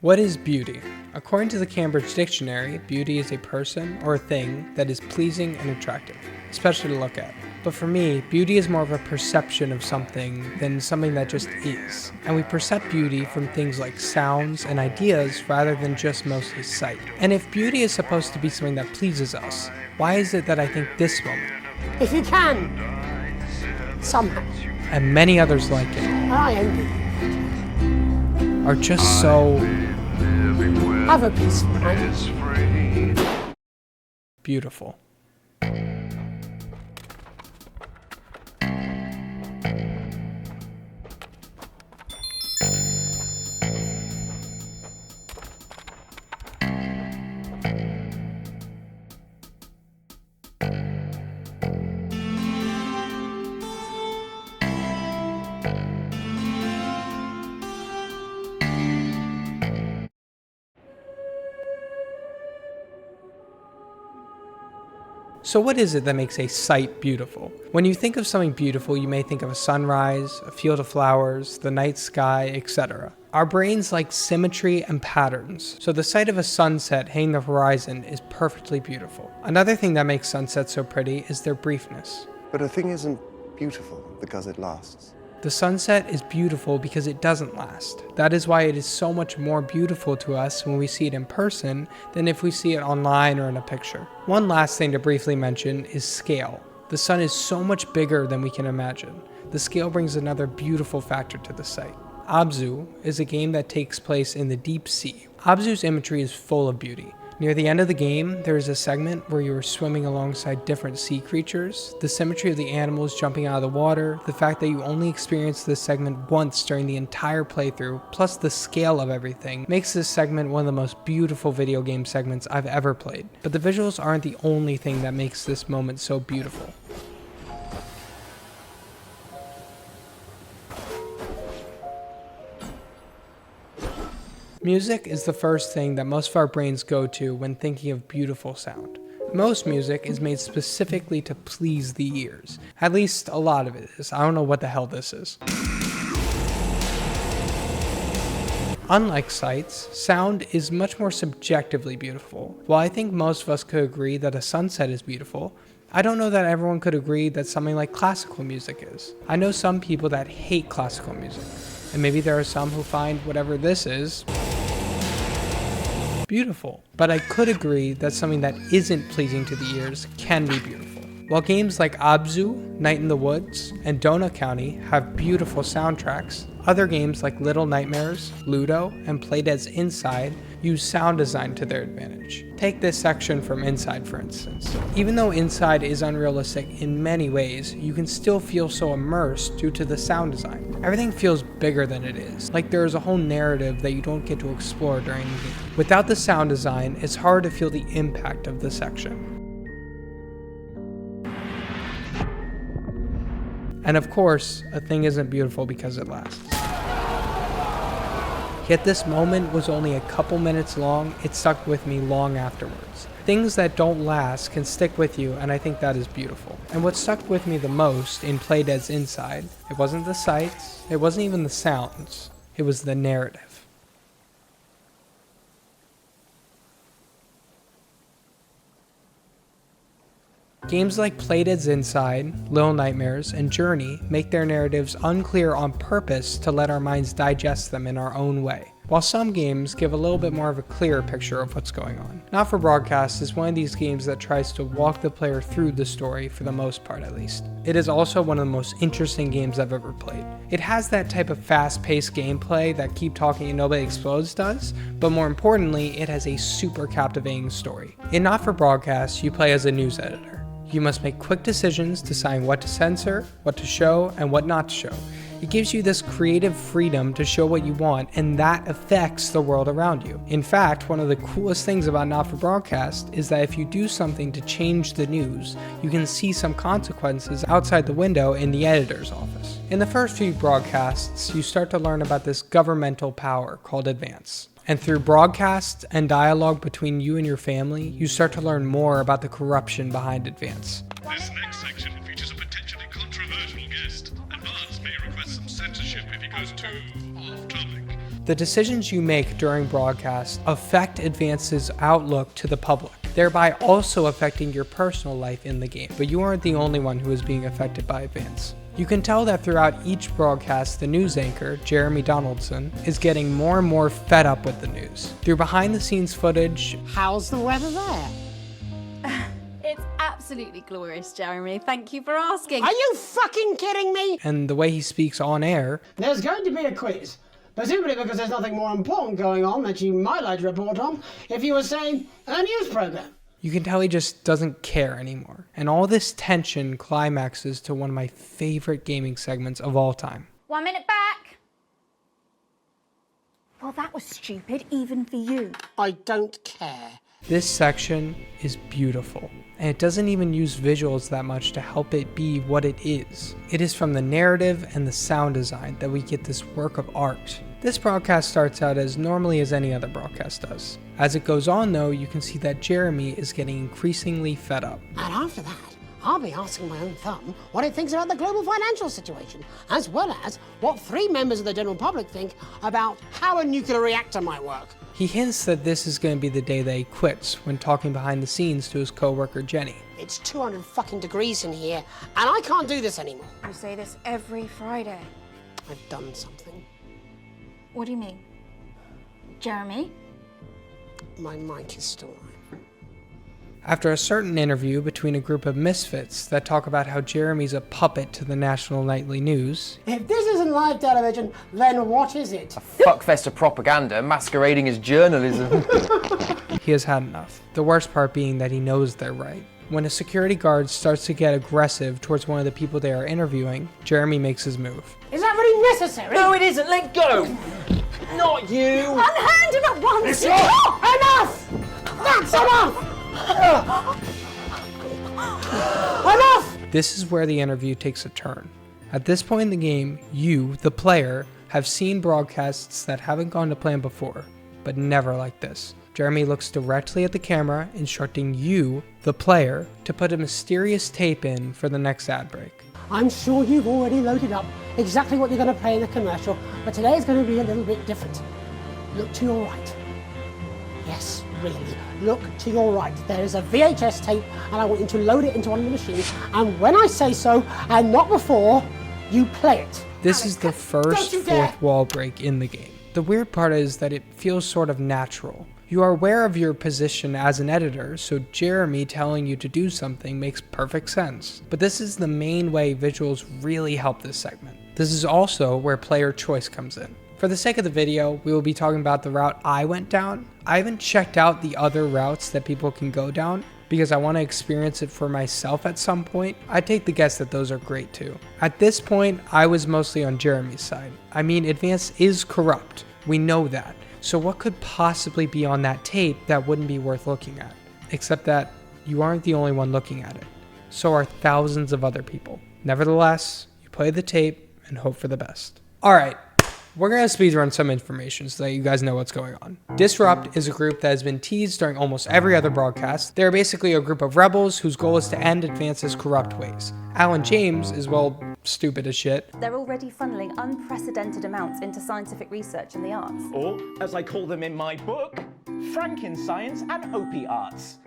What is beauty? According to the Cambridge Dictionary, beauty is a person or a thing that is pleasing and attractive, especially to look at. But for me, beauty is more of a perception of something than something that just is. And we perceive beauty from things like sounds and ideas rather than just mostly sight. And if beauty is supposed to be something that pleases us, why is it that I think this moment, if you can, somehow, and many others like it, I envy you. are just so Have a peaceful night. beautiful? So what is it that makes a sight beautiful? When you think of something beautiful, you may think of a sunrise, a field of flowers, the night sky, etc. Our brains like symmetry and patterns, so the sight of a sunset hitting the horizon is perfectly beautiful. Another thing that makes sunsets so pretty is their briefness. But a thing isn't beautiful because it lasts. The sunset is beautiful because it doesn't last. That is why it is so much more beautiful to us when we see it in person than if we see it online or in a picture. One last thing to briefly mention is scale. The sun is so much bigger than we can imagine. The scale brings another beautiful factor to the sight. Abzu is a game that takes place in the deep sea. Abzu's imagery is full of beauty. Near the end of the game, there is a segment where you are swimming alongside different sea creatures. The symmetry of the animals jumping out of the water, the fact that you only experience this segment once during the entire playthrough, plus the scale of everything, makes this segment one of the most beautiful video game segments I've ever played. But the visuals aren't the only thing that makes this moment so beautiful. Music is the first thing that most of our brains go to when thinking of beautiful sound. Most music is made specifically to please the ears. At least a lot of it is. I don't know what the hell this is. Unlike sights, sound is much more subjectively beautiful. While I think most of us could agree that a sunset is beautiful, I don't know that everyone could agree that something like classical music is. I know some people that hate classical music, and maybe there are some who find whatever this is beautiful. But I could agree that something that isn't pleasing to the ears can be beautiful. While games like Abzu, Night in the Woods, and Donut County have beautiful soundtracks, other games like Little Nightmares, Ludo, and Playdead's Inside use sound design to their advantage. Take this section from Inside, for instance. Even though Inside is unrealistic in many ways, you can still feel so immersed due to the sound design. Everything feels bigger than it is, like there is a whole narrative that you don't get to explore during the game. Without the sound design, it's hard to feel the impact of the section. And of course, a thing isn't beautiful because it lasts. Yet this moment was only a couple minutes long, it stuck with me long afterwards. Things that don't last can stick with you, and I think that is beautiful. And what stuck with me the most in Playdead's Inside, it wasn't the sights, it wasn't even the sounds, it was the narrative. Games like Playdead's Inside, Little Nightmares, and Journey make their narratives unclear on purpose to let our minds digest them in our own way, while some games give a little bit more of a clearer picture of what's going on. Not for Broadcast is one of these games that tries to walk the player through the story, for the most part at least. It is also one of the most interesting games I've ever played. It has that type of fast-paced gameplay that Keep Talking and Nobody Explodes does, but more importantly, it has a super captivating story. In Not for Broadcast, you play as a news editor. You must make quick decisions deciding what to censor, what to show, and what not to show. It gives you this creative freedom to show what you want, and that affects the world around you. In fact, one of the coolest things about Not for Broadcast is that if you do something to change the news, you can see some consequences outside the window in the editor's office. In the first few broadcasts, you start to learn about this governmental power called advance. And through broadcasts and dialogue between you and your family, you start to learn more about the corruption behind Advance. This next section features a potentially controversial guest, and Mars may request some censorship if he goes too off topic. The decisions you make during broadcast affect Advance's outlook to the public, thereby also affecting your personal life in the game. But you aren't the only one who is being affected by Advance. You can tell that throughout each broadcast, the news anchor, Jeremy Donaldson, is getting more and more fed up with the news. Through behind-the-scenes footage... How's the weather there? It's absolutely glorious, Jeremy. Thank you for asking. Are you fucking kidding me? and the way he speaks on air, There's going to be a quiz. Presumably because there's nothing more important going on that you might like to report on if you were, say, a news program. you can tell he just doesn't care anymore. And all this tension climaxes to one of my favorite gaming segments of all time. 1 minute back. Well, that was stupid, even for you. I don't care. This section is beautiful, and it doesn't even use visuals that much to help it be what it is. It is from the narrative and the sound design that we get this work of art. This broadcast starts out as normally as any other broadcast does. As it goes on though, you can see that Jeremy is getting increasingly fed up. And after that, I'll be asking my own thumb what it thinks about the global financial situation, as well as what 3 members of the general public think about how a nuclear reactor might work. He hints that this is going to be the day that he quits when talking behind the scenes to his co-worker Jenny. It's 200 fucking degrees in here, and I can't do this anymore. You say this every Friday. I've done something. What do you mean? Jeremy? My mic is still on. After a certain interview between a group of misfits that talk about how Jeremy's a puppet to the national nightly news, If this isn't live television, then what is it? Fuckfest of propaganda masquerading as journalism. he has had enough. The worst part being that he knows they're right. When a security guard starts to get aggressive towards one of the people they are interviewing, Jeremy makes his move. Is that really necessary? No, it isn't. Let go. Not you. Unhand him at once! Enough! That's enough! Enough! This is where the interview takes a turn. At this point in the game, you, the player, have seen broadcasts that haven't gone to plan before, but never like this. Jeremy looks directly at the camera, instructing you, the player, to put a mysterious tape in for the next ad break. I'm sure you've already loaded up exactly what you're going to play in the commercial, but today is going to be a little bit different. Look to your right. Yes, really. Look to your right. There is a VHS tape, and I want you to load it into one of the machines, and when I say so, and not before, you play it. This is the first Don't you dare. fourth wall break in the game. The weird part is that it feels sort of natural. You are aware of your position as an editor, so Jeremy telling you to do something makes perfect sense. But this is the main way visuals really help this segment. This is also where player choice comes in. For the sake of the video, we will be talking about the route I went down. I haven't checked out the other routes that people can go down because I want to experience it for myself at some point. I take the guess that those are great too. At this point, I was mostly on Jeremy's side. I mean, Advance is corrupt. We know that. So what could possibly be on that tape that wouldn't be worth looking at? Except that you aren't the only one looking at it. So are thousands of other people. Nevertheless, you play the tape and hope for the best. Alright, we're going to speedrun some information so that you guys know what's going on. Disrupt is a group that has been teased during almost every other broadcast. They're basically a group of rebels whose goal is to end Advance's corrupt ways. Alan James is, well, stupid as shit. They're already funneling unprecedented amounts into scientific research and the arts. Or, as I call them in my book, Frankenscience and opiates.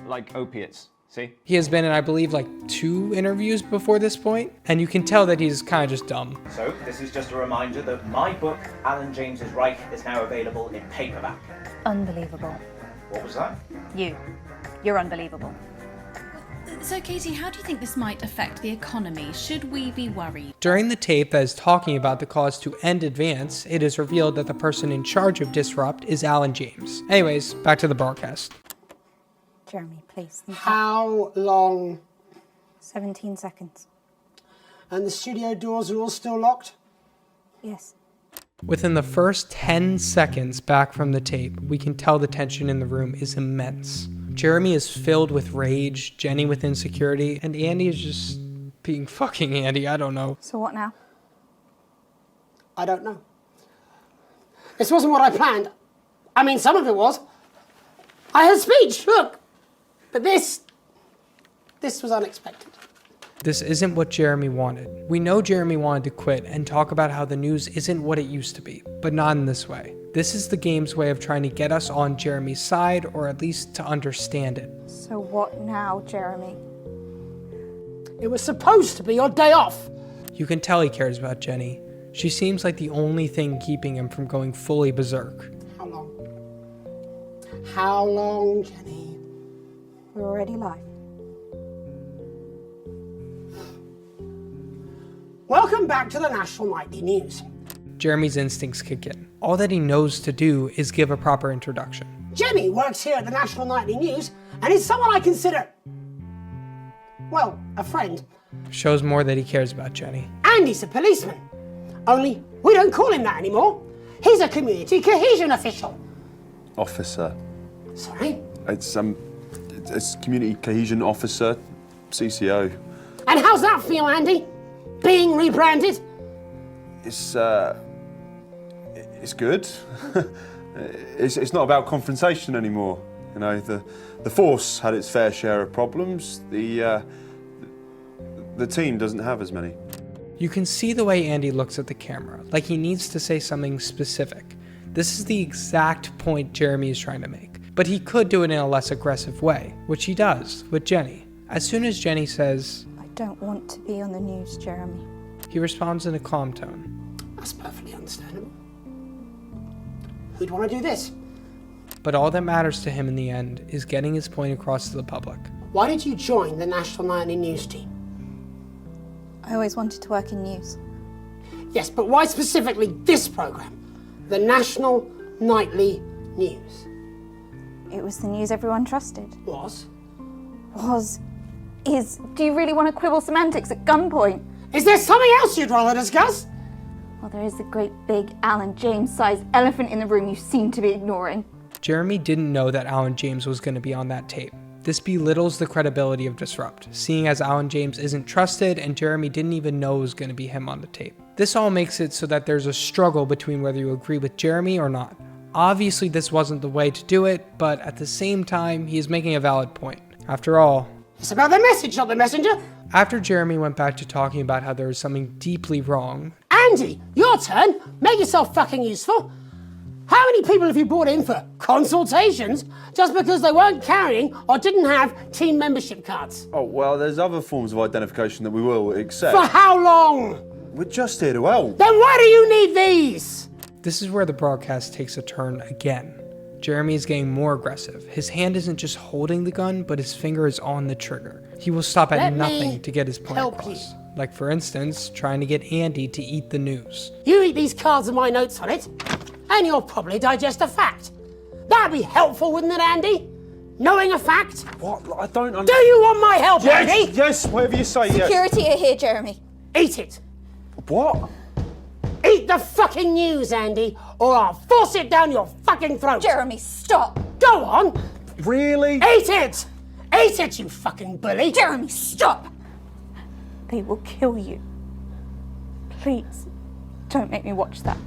Like opiates, see? He has been in, I believe, like 2 interviews before this point, and you can tell that he's kind of just dumb. So, this is just a reminder that my book, Alan James's Reich, is now available in paperback. Unbelievable. What was that? You're unbelievable. So, Katie, how do you think this might affect the economy? Should we be worried? During the tape that is talking about the cause to end Advance, it is revealed that the person in charge of Disrupt is Alan James. Anyways, back to the broadcast. Jeremy, please. How long? 17 seconds. And the studio doors are all still locked? Yes. Within the first 10 seconds back from the tape, we can tell the tension in the room is immense. Jeremy is filled with rage, Jenny with insecurity, and Andy is just being fucking Andy, I don't know. So what now? I don't know. This wasn't what I planned. I mean, some of it was. I had a speech, look. But this was unexpected. This isn't what Jeremy wanted. We know Jeremy wanted to quit and talk about how the news isn't what it used to be, but not in this way. This is the game's way of trying to get us on Jeremy's side, or at least to understand it. So what now, Jeremy? It was supposed to be your day off. You can tell he cares about Jenny. She seems like the only thing keeping him from going fully berserk. How long? How long, Jenny? We're already live. Welcome back to the National Nightly News. Jeremy's instincts kick in. All that he knows to do is give a proper introduction. Jenny works here at the National Nightly News and is someone I consider, well, a friend. Shows more that he cares about Jenny. And he's a policeman. Only we don't call him that anymore. He's a community cohesion official. Officer. Sorry? It's community cohesion officer, CCO. And how's that feel, Andy? Being rebranded? It's good. it's not about confrontation anymore. You know, the force had its fair share of problems. The team doesn't have as many. You can see the way Andy looks at the camera, like he needs to say something specific. This is the exact point Jeremy is trying to make, but he could do it in a less aggressive way, which he does with Jenny. As soon as Jenny says, I don't want to be on the news, Jeremy. He responds in a calm tone. That's perfectly understandable. Who'd want to do this? But all that matters to him in the end is getting his point across to the public. Why did you join the National Nightly News team? I always wanted to work in news. Yes, but why specifically this program? The National Nightly News. It was the news everyone trusted. Is. Do you really want to quibble semantics at gunpoint? Is there something else you'd rather discuss? Well, there is the great big Alan James-sized elephant in the room you seem to be ignoring. Jeremy didn't know that Alan James was going to be on that tape. This belittles the credibility of Disrupt, seeing as Alan James isn't trusted and Jeremy didn't even know it was going to be him on the tape. This all makes it so that there's a struggle between whether you agree with Jeremy or not. Obviously this wasn't the way to do it, but at the same time, he is making a valid point. After all, it's about the message, not the messenger. After Jeremy went back to talking about how there was something deeply wrong. Andy, your turn. Make yourself fucking useful. How many people have you brought in for consultations just because they weren't carrying or didn't have team membership cards? Oh, well, there's other forms of identification that we will accept. For how long? We're just here to help. Then why do you need these? This is where the broadcast takes a turn again. Jeremy is getting more aggressive. His hand isn't just holding the gun, but his finger is on the trigger. He will stop at nothing to get his point across. Like, for instance, trying to get Andy to eat the news. You eat these cards with my notes on it, and you'll probably digest a fact. That'd be helpful, wouldn't it, Andy? Knowing a fact? What? I don't understand. Do you want my help, Andy? Yes, whatever you say, yes. Security are here, Jeremy. Eat it. What? Eat the fucking news, Andy, or I'll force it down your fucking throat. Jeremy, stop. Go on. Really? Eat it. Eat it, you fucking bully. Jeremy, stop. They will kill you. Please, don't make me watch that.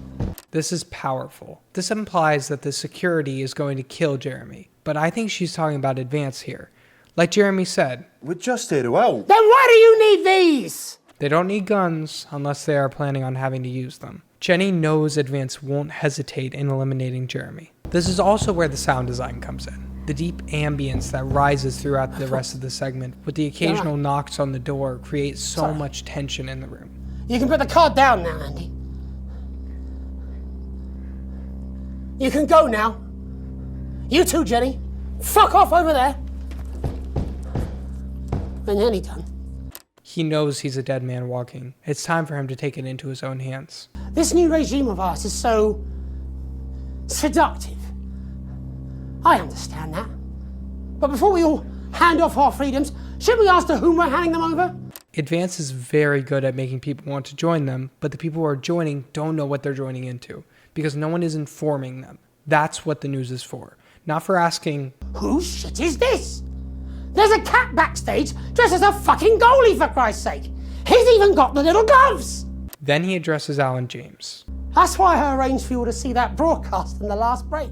This is powerful. This implies that the security is going to kill Jeremy, but I think she's talking about Advance here. Like Jeremy said, we're just here to help. Then why do you need these? They don't need guns unless they are planning on having to use them. Jenny knows Advance won't hesitate in eliminating Jeremy. This is also where the sound design comes in. The deep ambience that rises throughout the rest of the segment, with the occasional knocks on the door, creates so much tension in the room. You can put the card down now, Andy. You can go now. You too, Jenny. Fuck off over there. We're nearly done. He knows he's a dead man walking. It's time for him to take it into his own hands. This new regime of ours is so seductive. I understand that. But before we all hand off our freedoms, should we ask to whom we're handing them over? Advance is very good at making people want to join them, but the people who are joining don't know what they're joining into, because no one is informing them. That's what the news is for. Not for asking, whose shit is this? There's a cat backstage dressed as a fucking goalie, for Christ's sake. He's even got the little gloves. Then he addresses Alan James. That's why I arranged for you to see that broadcast in the last break.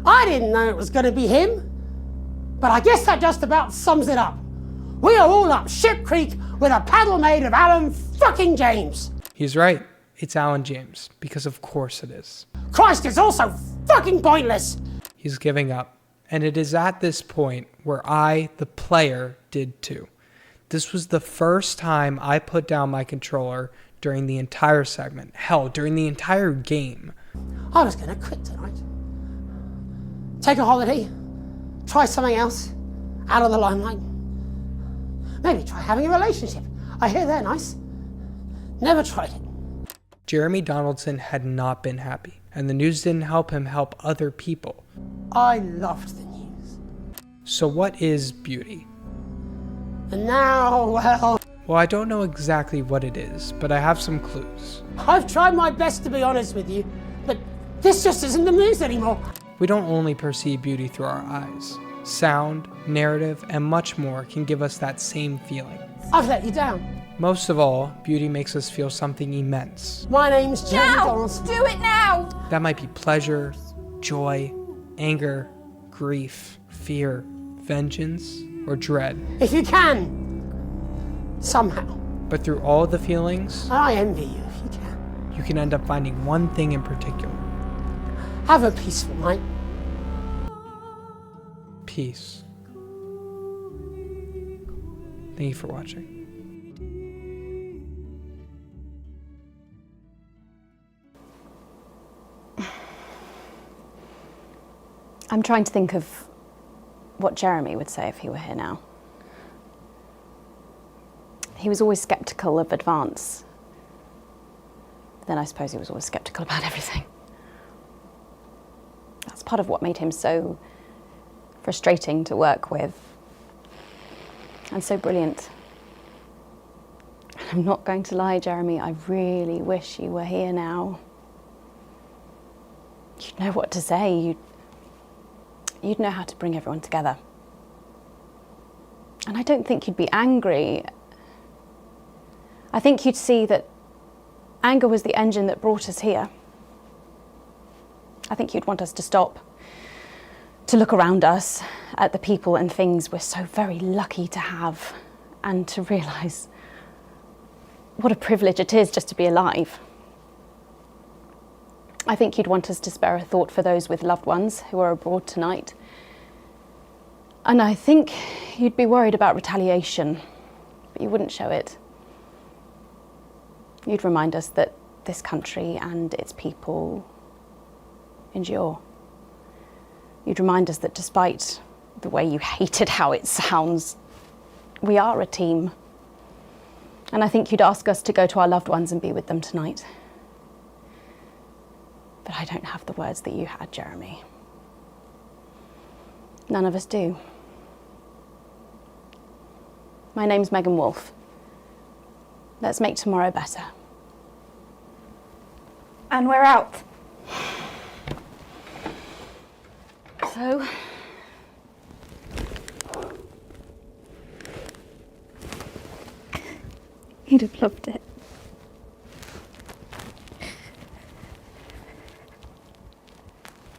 I didn't know it was going to be him, but I guess that just about sums it up. We are all up Ship Creek with a paddle made of Alan fucking James. He's right. It's Alan James, because of course it is. Christ, it's also fucking pointless. He's giving up, and it is at this point where I, the player, did too. This was the first time I put down my controller during the entire segment. Hell, during the entire game. I was going to quit tonight. Take a holiday. Try something else. Out of the limelight. Maybe try having a relationship. I hear they're nice. Never tried it. Jeremy Donaldson had not been happy, and the news didn't help him help other people. I loved the news. So what is beauty? And now, well... Well, I don't know exactly what it is, but I have some clues. I've tried my best to be honest with you, but this just isn't the news anymore. We don't only perceive beauty through our eyes. Sound, narrative, and much more can give us that same feeling. I've let you down. Most of all, beauty makes us feel something immense. My name's Jeremy Now! Donaldson. Do it now! That might be pleasure, joy, anger, grief, fear, vengeance, or dread. If you can, somehow. But through all the feelings, I envy you if you can. you can end up finding one thing in particular. Have a peaceful night. Peace. Thank you for watching. I'm trying to think of what Jeremy would say if he were here now. He was always sceptical of advance. Then I suppose he was always sceptical about everything. That's part of what made him so frustrating to work with and so brilliant. I'm not going to lie, Jeremy, I really wish you were here now. You'd know what to say. You'd know how to bring everyone together. And I don't think you'd be angry. I think you'd see that anger was the engine that brought us here. I think you'd want us to stop, to look around us at the people and things we're so very lucky to have, and to realise what a privilege it is just to be alive. I think you'd want us to spare a thought for those with loved ones who are abroad tonight. And I think you'd be worried about retaliation, but you wouldn't show it. You'd remind us that this country and its people endure. You'd remind us that despite the way you hated how it sounds, we are a team. And I think you'd ask us to go to our loved ones and be with them tonight. But I don't have the words that you had, Jeremy. None of us do. My name's Megan Wolfe. Let's make tomorrow better. And we're out. So, He'd have loved it.